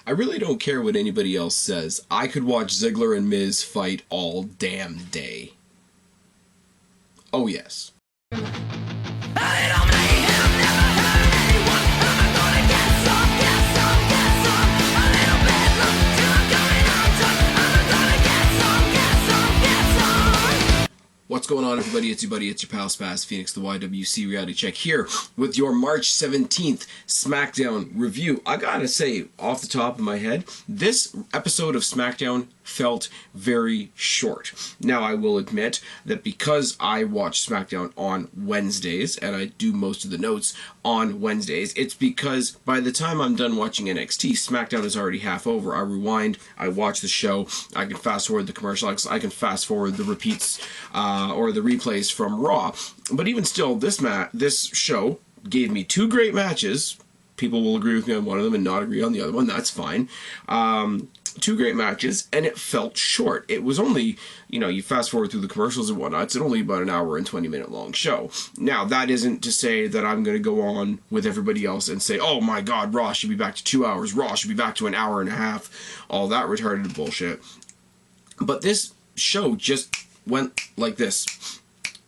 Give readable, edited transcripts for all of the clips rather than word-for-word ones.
I really don't care what anybody else says. I could watch Ziggler and Miz fight all damn day. Oh yes. What's going on, everybody? It's your buddy, it's your pal Spaz, Phoenix, the YWC Reality Check here with your March 17th SmackDown review. I gotta say, off the top of my head, this episode of SmackDown felt very short. Now, I will admit that because I watch SmackDown on Wednesdays, and I do most of the notes on Wednesdays, it's because by the time I'm done watching NXT, SmackDown is already half over. I rewind, I watch the show, I can fast forward the commercial, I can fast forward the repeats, or the replays from Raw. But even still, this show gave me two great matches. People will agree with me on one of them and not agree on the other one. That's fine. Two great matches, and it felt short. It was only, you fast forward through the commercials and whatnot, it's only about an hour and 20-minute long show. Now, that isn't to say that I'm going to go on with everybody else and say, oh my god, Raw should be back to 2 hours, Raw should be back to an hour and a half, all that retarded bullshit. But this show just went like this.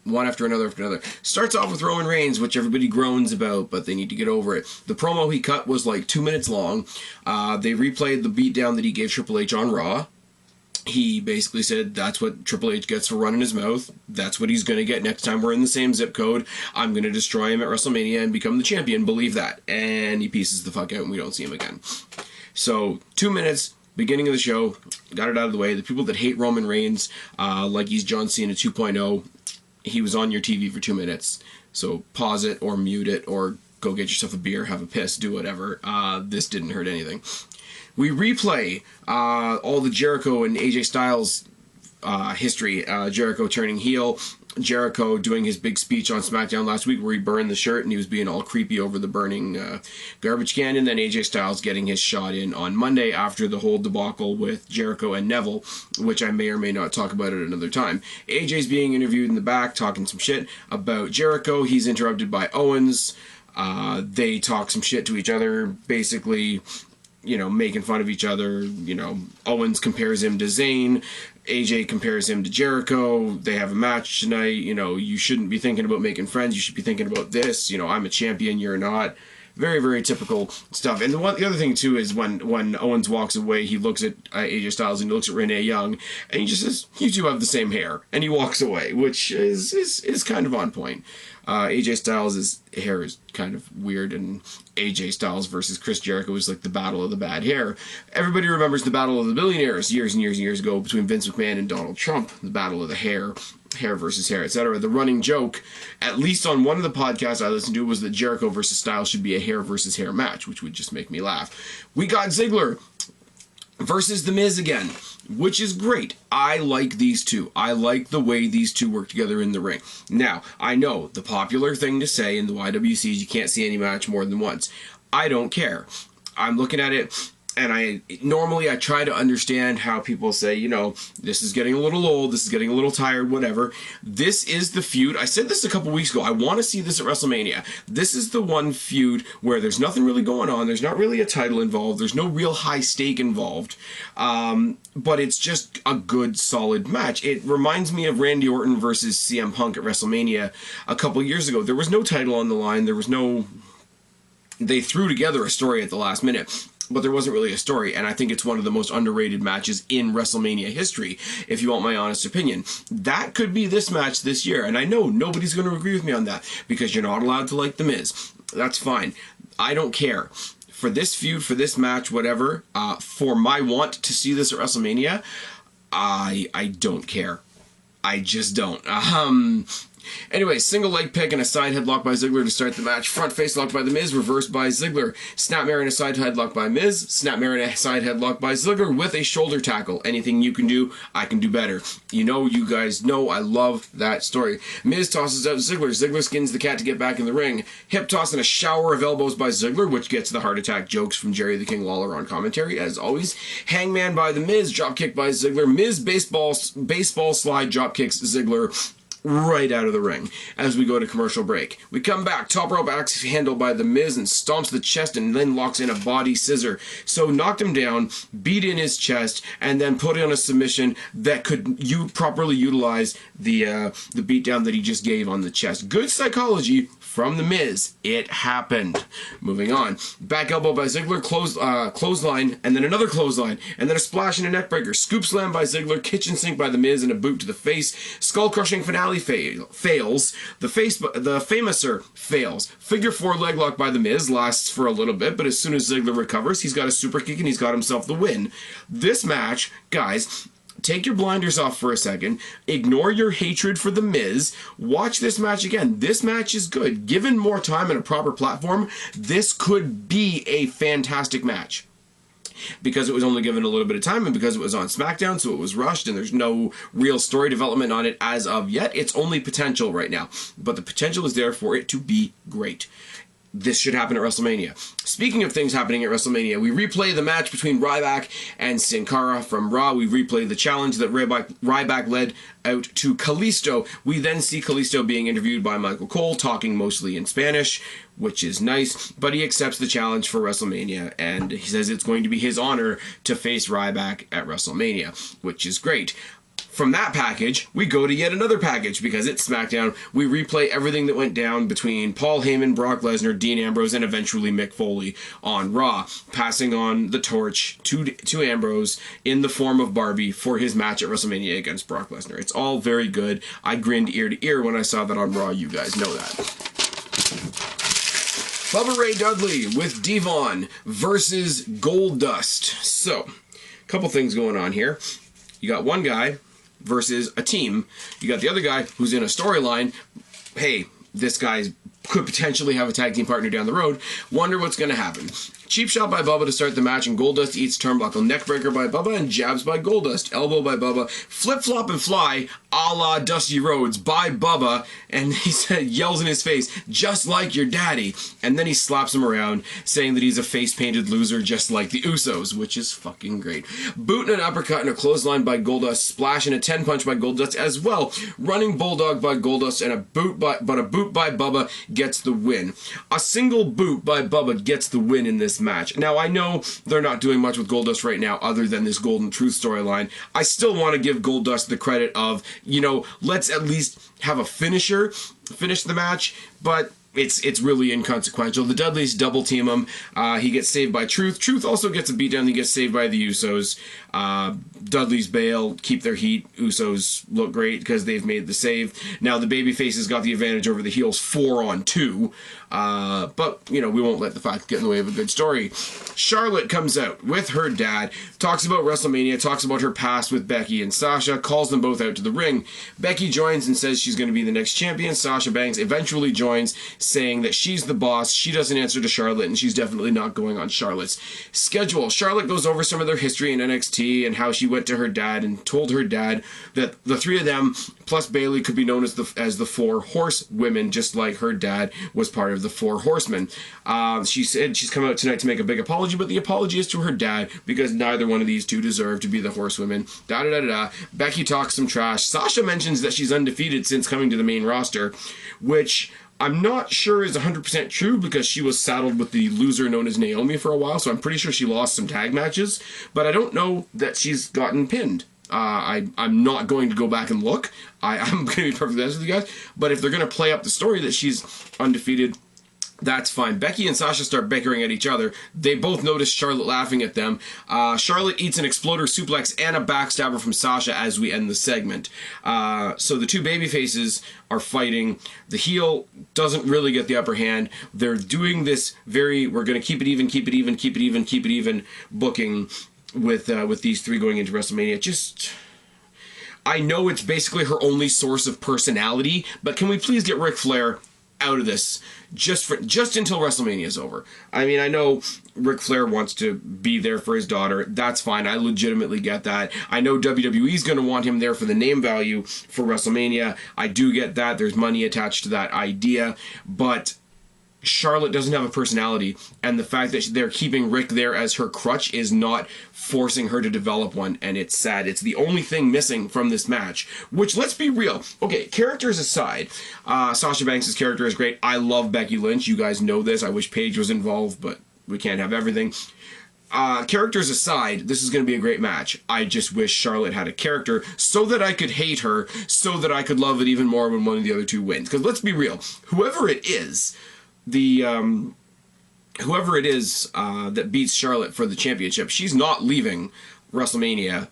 One after another after another. Starts off with Roman Reigns, which everybody groans about, but they need to get over it. The promo he cut was like 2 minutes long. They replayed the beatdown that he gave Triple H on Raw. He basically said that's what Triple H gets for running his mouth. That's what he's going to get next time we're in the same zip code. I'm going to destroy him at WrestleMania and become the champion. Believe that. And he pieces the fuck out and we don't see him again. So, 2 minutes. Beginning of the show, got it out of the way. The people that hate Roman Reigns, like he's John Cena 2.0, he was on your TV for 2 minutes. So pause it or mute it or go get yourself a beer, have a piss, do whatever. This didn't hurt anything. We replay all the Jericho and AJ Styles history. Jericho turning heel. Jericho doing his big speech on SmackDown last week where he burned the shirt and he was being all creepy over the burning garbage can, and then AJ Styles getting his shot in on Monday after the whole debacle with Jericho and Neville, which I may or may not talk about at another time. AJ's being interviewed in the back talking some shit about Jericho. He's interrupted by Owens. They talk some shit to each other, basically, making fun of each other. Owens compares him to Zayn. AJ compares him to Jericho. They have a match tonight. You shouldn't be thinking about making friends. You should be thinking about this. I'm a champion. You're not. Very, very typical stuff. And the other thing, too, is when Owens walks away, he looks at AJ Styles and he looks at Renee Young, and he just says, you two have the same hair. And he walks away, which is kind of on point. AJ Styles' hair is kind of weird, and AJ Styles versus Chris Jericho is like the battle of the bad hair. Everybody remembers the battle of the billionaires years and years and years ago between Vince McMahon and Donald Trump, the battle of the hair versus hair, etc. The running joke, at least on one of the podcasts I listened to, was that Jericho versus Styles should be a hair versus hair match, which would just make me laugh. We got Ziggler versus The Miz again, which is great. I like these two. I like the way these two work together in the ring. Now, I know the popular thing to say in the YWC is you can't see any match more than once. I don't care. I'm looking at it, and I try to understand how people say, this is getting a little old, this is getting a little tired, whatever. This is the feud. I said this a couple weeks ago. I want to see this at WrestleMania. This is the one feud where there's nothing really going on. There's not really a title involved. There's no real high stake involved. But it's just a good, solid match. It reminds me of Randy Orton versus CM Punk at WrestleMania a couple years ago. There was no title on the line. They threw together a story at the last minute, but there wasn't really a story, and I think it's one of the most underrated matches in WrestleMania history, if you want my honest opinion. That could be this match this year, and I know nobody's going to agree with me on that, because you're not allowed to like The Miz. That's fine. I don't care. For this feud, for this match, whatever, for my want to see this at WrestleMania, I don't care. I just don't. Anyway, single leg pick and a side headlock by Ziggler to start the match. Front face lock by The Miz, reversed by Ziggler. Snapmare and a side headlock by Miz. Snapmare and a side headlock by Ziggler with a shoulder tackle. Anything you can do, I can do better. You guys know I love that story. Miz tosses out Ziggler. Ziggler skins the cat to get back in the ring. Hip toss and a shower of elbows by Ziggler, which gets the heart attack jokes from Jerry the King Lawler on commentary, as always. Hangman by The Miz, drop kick by Ziggler. Miz baseball slide drop kicks Ziggler. right out of the ring as we go to commercial break. We come back, top rope axe handle by The Miz and stomps the chest and then locks in a body scissor. So knocked him down, beat in his chest, and then put in a submission that could properly utilize the beatdown that he just gave on the chest. Good psychology from The Miz. It happened. Moving on. Back elbow by Ziggler, clothesline, and then another clothesline, and then a splash and a neckbreaker. Scoop slam by Ziggler, kitchen sink by The Miz, and a boot to the face. Skull crushing finale fails. The famouser fails. Figure 4 leg lock by The Miz lasts for a little bit, but as soon as Ziggler recovers, he's got a super kick and he's got himself the win. This match, guys, take your blinders off for a second. Ignore your hatred for The Miz. Watch this match again. This match is good. Given more time and a proper platform, this could be a fantastic match. Because it was only given a little bit of time and because it was on SmackDown, so it was rushed and there's no real story development on it as of yet. It's only potential right now. But the potential is there for it to be great. This should happen at WrestleMania. Speaking of things happening at WrestleMania, we replay the match between Ryback and Sin Cara from Raw. We replay the challenge that Ryback led out to Kalisto. We then see Kalisto being interviewed by Michael Cole, talking mostly in Spanish, which is nice, but he accepts the challenge for WrestleMania, and he says it's going to be his honor to face Ryback at WrestleMania, which is great. From that package, we go to yet another package because it's SmackDown. We replay everything that went down between Paul Heyman, Brock Lesnar, Dean Ambrose, and eventually Mick Foley on Raw, passing on the torch to Ambrose in the form of Barbie for his match at WrestleMania against Brock Lesnar. It's all very good. I grinned ear to ear when I saw that on Raw. You guys know that. Bubba Ray Dudley with Devon versus Goldust. So, a couple things going on here. You got one guy versus a team. You got the other guy who's in a storyline. Hey, this guy could potentially have a tag team partner down the road. Wonder what's going to happen. Cheap shot by Bubba to start the match, and Goldust eats turnbuckle. Neckbreaker by Bubba and jabs by Goldust. Elbow by Bubba. Flip, flop, and fly, a la Dusty Rhodes, by Bubba. And he yells in his face, just like your daddy. And then he slaps him around, saying that he's a face-painted loser just like the Usos, which is fucking great. Boot and an uppercut and a clothesline by Goldust. Splash and a 10-punch by Goldust as well. Running Bulldog by Goldust and a boot by Bubba gets the win. A single boot by Bubba gets the win in this match. Now, I know they're not doing much with Goldust right now other than this Golden Truth storyline. I still want to give Goldust the credit of, you know, let's at least have a finish the match, but it's really inconsequential. The Dudleys double team him. He gets saved by Truth. Truth also gets a beatdown. He gets saved by the Usos. Dudleys bail, keep their heat. Usos look great because they've made the save. Now the babyfaces got the advantage over the heels 4-on-2. But, you know, we won't let the fact get in the way of a good story. Charlotte comes out with her dad, talks about WrestleMania, talks about her past with Becky and Sasha, calls them both out to the ring. Becky joins and says she's going to be the next champion. Sasha Banks eventually joins, saying that she's the boss. She doesn't answer to Charlotte, and she's definitely not going on Charlotte's schedule. Charlotte goes over some of their history in NXT and how she went to her dad and told her dad that the three of them plus Bayley could be known as the Four Horsewomen, just like her dad was part of the Four Horsemen. She said she's come out tonight to make a big apology, but the apology is to her dad because neither one of these two deserve to be the Horsewomen. Becky talks some trash. Sasha mentions that she's undefeated since coming to the main roster, which I'm not sure is 100% true because she was saddled with the loser known as Naomi for a while, so I'm pretty sure she lost some tag matches, but I don't know that she's gotten pinned. I'm not going to go back and look. I'm going to be perfectly honest with you guys, but if they're going to play up the story that she's undefeated, that's fine. Becky and Sasha start bickering at each other. They both notice Charlotte laughing at them. Charlotte eats an exploder suplex and a backstabber from Sasha as we end the segment. So the two babyfaces are fighting. The heel doesn't really get the upper hand. They're doing this we're going to keep it even booking with these three going into WrestleMania. I know it's basically her only source of personality, but can we please get Ric Flair out of this just until WrestleMania is over? I mean, I know Ric Flair wants to be there for his daughter. That's fine. I legitimately get that. I know WWE's going to want him there for the name value for WrestleMania. I do get that. There's money attached to that idea, but Charlotte doesn't have a personality, and the fact that they're keeping Rick there as her crutch is not forcing her to develop one, and it's sad. It's the only thing missing from this match, which, let's be real. Okay, characters aside, Sasha Banks' character is great. I love Becky Lynch. You guys know this. I wish Paige was involved, but we can't have everything. Characters aside, this is going to be a great match. I just wish Charlotte had a character so that I could hate her, so that I could love it even more when one of the other two wins. Because let's be real, whoever it is that beats Charlotte for the championship, she's not leaving WrestleMania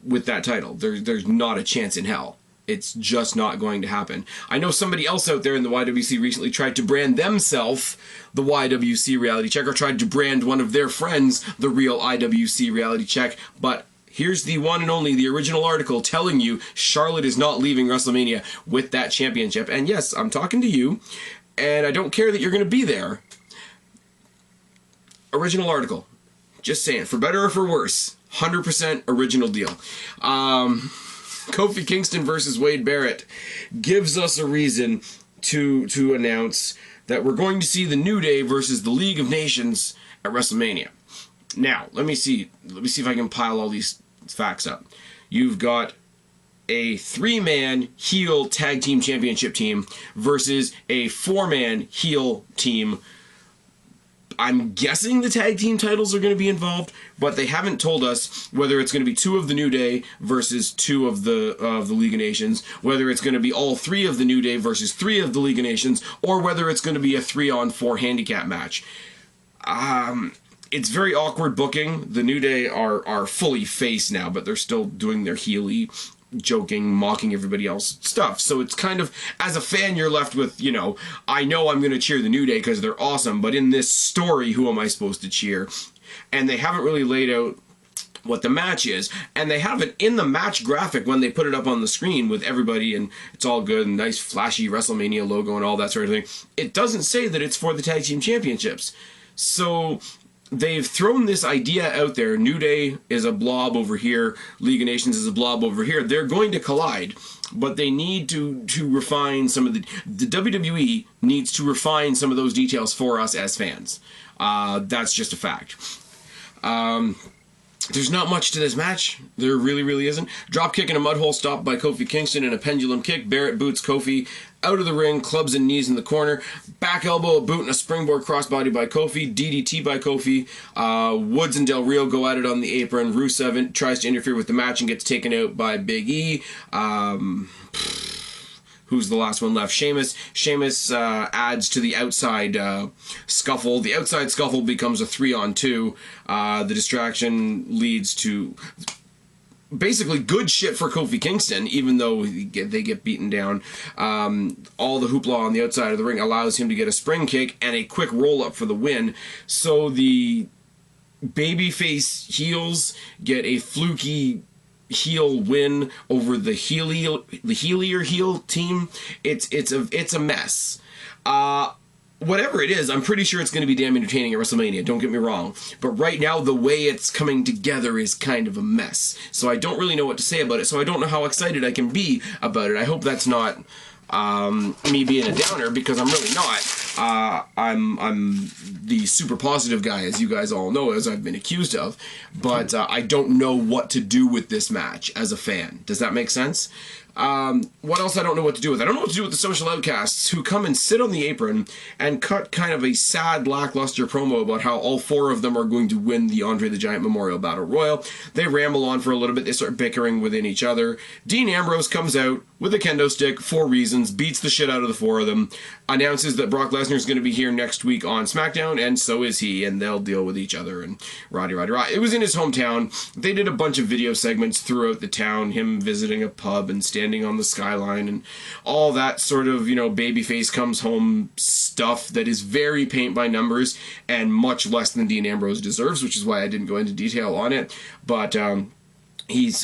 with that title. There's not a chance in hell. It's just not going to happen. I know somebody else out there in the YWC recently tried to brand themselves the YWC Reality Check, or tried to brand one of their friends the real IWC Reality Check, but here's the one and only, the original article telling you Charlotte is not leaving WrestleMania with that championship. And yes, I'm talking to you, and I don't care that you're going to be there. Original article. Just saying, for better or for worse, 100% original deal. Kofi Kingston versus Wade Barrett gives us a reason to announce that we're going to see the New Day versus the League of Nations at WrestleMania. Now, let me see if I can pile all these facts up. You've got a 3-man heel tag team championship team versus a 4-man heel team. I'm guessing the tag team titles are going to be involved, but they haven't told us whether it's going to be 2 of the New Day versus 2 of the League of Nations, whether it's going to be all 3 of the New Day versus 3 of the League of Nations, or whether it's going to be a 3-on-4 handicap match. It's very awkward booking. The New Day are fully face now, but they're still doing their heely, joking, mocking everybody else stuff. So it's kind of, as a fan, you're left with, I know I'm going to cheer the New Day because they're awesome, but in this story, who am I supposed to cheer? And they haven't really laid out what the match is, and they have it in the match graphic when they put it up on the screen with everybody, and it's all good, and nice flashy WrestleMania logo and all that sort of thing. It doesn't say that it's for the tag team championships. So they've thrown this idea out there. New Day is a blob over here. League of Nations is a blob over here. They're going to collide, but they need to refine some of the WWE needs to refine some of those details for us as fans. That's just a fact. There's not much to this match. There really, really isn't. Dropkick and a mudhole stop by Kofi Kingston and a pendulum kick. Barrett boots Kofi out of the ring, clubs and knees in the corner. Back elbow, a boot, and a springboard crossbody by Kofi. DDT by Kofi. Woods and Del Rio go at it on the apron. Rusev tries to interfere with the match and gets taken out by Big E. Who's the last one left? Sheamus. Sheamus adds to the outside scuffle. The outside scuffle becomes a 3-on-2. The distraction leads to basically good shit for Kofi Kingston, even though they get beaten down. All the hoopla on the outside of the ring allows him to get a spring kick and a quick roll-up for the win. So the babyface heels get a fluky heel win over the heelier heel team. It's a mess. Whatever it is, I'm pretty sure it's going to be damn entertaining at WrestleMania, don't get me wrong. But right now, the way it's coming together is kind of a mess. So I don't really know what to say about it, so I don't know how excited I can be about it. I hope that's not me being a downer, because I'm really not. I'm the super positive guy, as you guys all know, as I've been accused of. But I don't know what to do with this match as a fan. Does that make sense? What else I don't know what to do with? I don't know what to do with the Social Outcasts, who come and sit on the apron and cut kind of a sad, lackluster promo about how all 4 of them are going to win the Andre the Giant Memorial Battle Royal. They ramble on for a little bit. They start bickering within each other. Dean Ambrose comes out with a kendo stick, 4 reasons, beats the shit out of the 4 of them, announces that Brock Lesnar is going to be here next week on SmackDown, and so is he, and they'll deal with each other, and rah. It was in his hometown. They did a bunch of video segments throughout the town, him visiting a pub and standing on the skyline, and all that sort of, babyface comes home stuff that is very paint by numbers, and much less than Dean Ambrose deserves, which is why I didn't go into detail on it, but,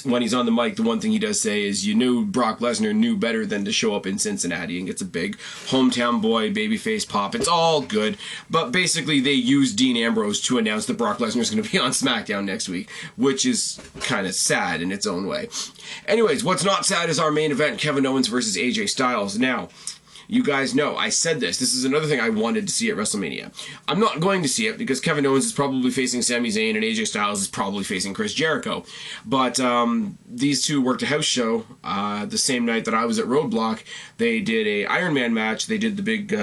when he's on the mic, the one thing he does say is, Brock Lesnar knew better than to show up in Cincinnati, and gets a big hometown boy babyface pop. It's all good, but basically they use Dean Ambrose to announce that Brock Lesnar is going to be on SmackDown next week, which is kind of sad in its own way. Anyways, what's not sad is our main event, Kevin Owens versus AJ Styles. Now, You guys know, I said this. This is another thing I wanted to see at WrestleMania. I'm not going to see it because Kevin Owens is probably facing Sami Zayn and AJ Styles is probably facing Chris Jericho. But these two worked a house show the same night that I was at Roadblock. They did a Iron Man match. They did the big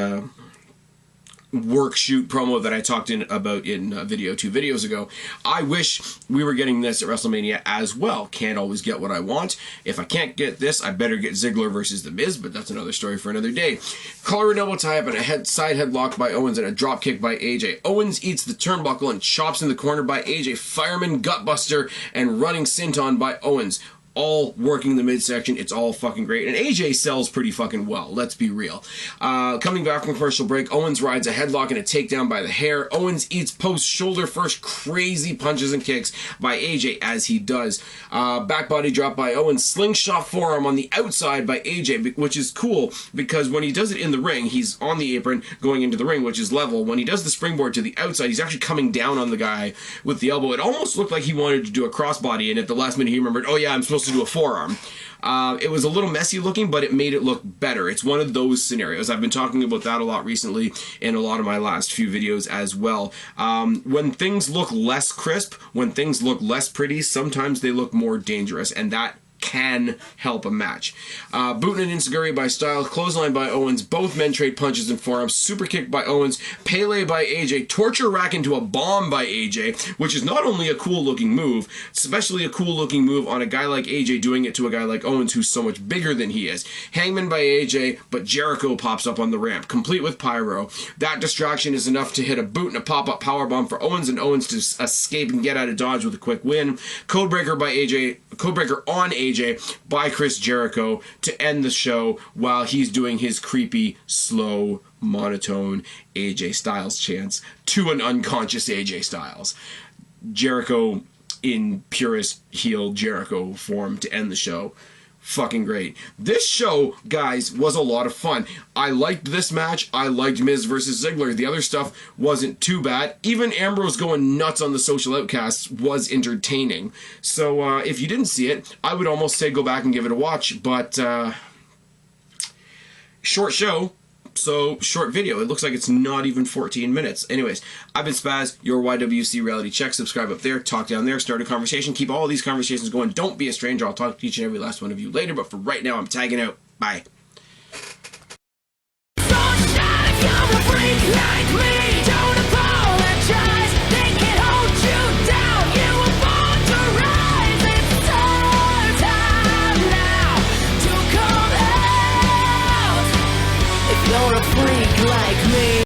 work shoot promo that I talked about in a video 2 videos ago. I wish we were getting this at WrestleMania as well. Can't always get what I want. If I can't get this, I better get Ziggler versus The Miz, but that's another story for another day. Collar and elbow tie-up and a side headlock by Owens and a drop kick by AJ. Owens eats the turnbuckle and chops in the corner by AJ. Fireman gutbuster and running senton by Owens. All working the midsection. It's all fucking great. And AJ sells pretty fucking well. Let's be real. Coming back from commercial break, Owens rides a headlock and a takedown by the hair. Owens eats post shoulder first crazy punches and kicks by AJ as he does. Back body drop by Owens. Slingshot forearm on the outside by AJ, which is cool because when he does it in the ring, he's on the apron going into the ring, which is level. When he does the springboard to the outside, he's actually coming down on the guy with the elbow. It almost looked like he wanted to do a crossbody, and at the last minute he remembered, oh yeah, I'm supposed to do a forearm. It was a little messy looking, but it made it look better. It's one of those scenarios. I've been talking about that a lot recently in a lot of my last few videos as well. When things look less crisp, when things look less pretty, sometimes they look more dangerous, and that can help a match. Boot and Enziguri by Styles, clothesline by Owens, both men trade punches and forearms, super kick by Owens, Pele by AJ, torture rack into a bomb by AJ, which is not only a cool looking move, especially a cool looking move on a guy like AJ doing it to a guy like Owens who's so much bigger than he is. Hangman by AJ, but Jericho pops up on the ramp, complete with pyro. That distraction is enough to hit a boot and a pop-up powerbomb for Owens, and Owens to escape and get out of dodge with a quick win. Codebreaker by AJ, Codebreaker on AJ by Chris Jericho to end the show while he's doing his creepy, slow, monotone AJ Styles chants to an unconscious AJ Styles. Jericho in purest heel Jericho form to end the show. Fucking great. This show, guys, was a lot of fun. I liked this match. I liked Miz versus Ziggler. The other stuff wasn't too bad. Even Ambrose going nuts on the Social Outcasts was entertaining. So if you didn't see it, I would almost say go back and give it a watch. But short show. So, short video. It looks like it's not even 14 minutes. Anyways, I've been Spaz, your YWC Reality Check. Subscribe up there, talk down there, start a conversation. Keep all these conversations going. Don't be a stranger. I'll talk to each and every last one of you later. But for right now, I'm tagging out. Bye.